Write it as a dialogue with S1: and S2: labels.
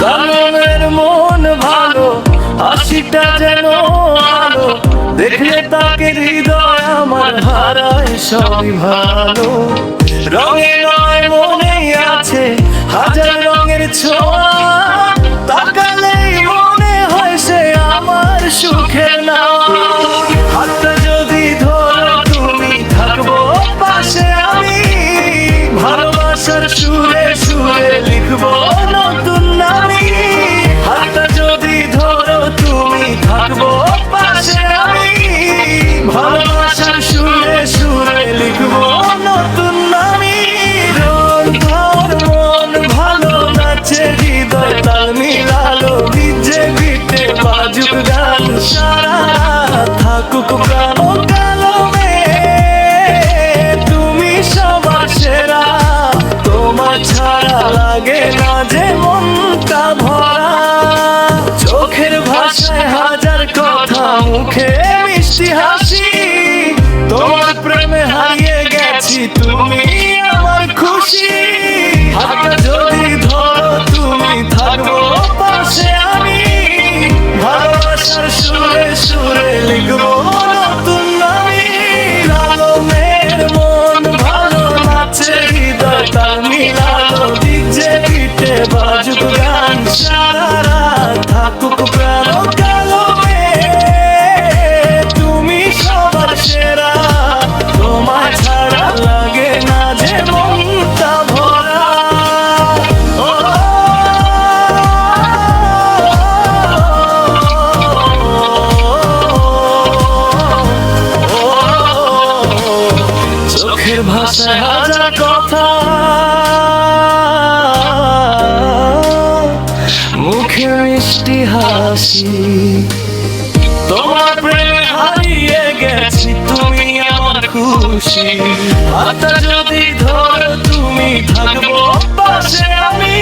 S1: কালমের মন ভালো, হাসিটা যেন আলো, দেখলে তাকে হৃদয় আমার হারায় সবই ভালো। রঙে নয় মনেই আছে হাজার রঙের ছোঁয়া, তাকালেই মনে হয় সে আমার সুখের নাওয়া। হাতটা যদি ধরো তুমি থাকবো পাশে আমি, ভালোবাসার সুরে সুরে লিখবো নতুন নামি। হাতটা যদি ধরো তুমি থাকবো পাশে আমি, ভালোবাসার সুরে সুরে লিখবো নতুন নামি। মন ভালো নাচে হৃদয় তাল মিলালো, ভিজে ভিটে বাজুক গান সারা থাকুক প্রাণ কালমে। তুমি সবার সেরা, তোমার ছাড়া লাগে না যে মনটা ভরা। চোখের ভাষায় হাজার কথা, মুখে মিষ্টি হাসি, তোমার প্রেমে হারিয়ে গেছি তুমি আমার খুশি। হাতটা যদি ধরো তুমি থাকবো পাশে আমি, ভালোবাসার সুরে সুরে লিখবো নতুন নামি। কালমের মন ভালো নাচে হৃদয় তাল মিলালো, ডিজে পিঠে বাজুক গান সারা রাত থাকুক প্রাণ কালমে। তুমি সবার সেরা, তোমার ছাড়া লাগে না যে মনটা ভরা। চোখের ভাষায় হাজার কথা, মুখে মিষ্টি হাসি, তোমার প্রেমে হারিয়ে গেছি তুমি আমার খুশি। হাতটা যদি ধরো তুমি থাকবো পাশে আমি,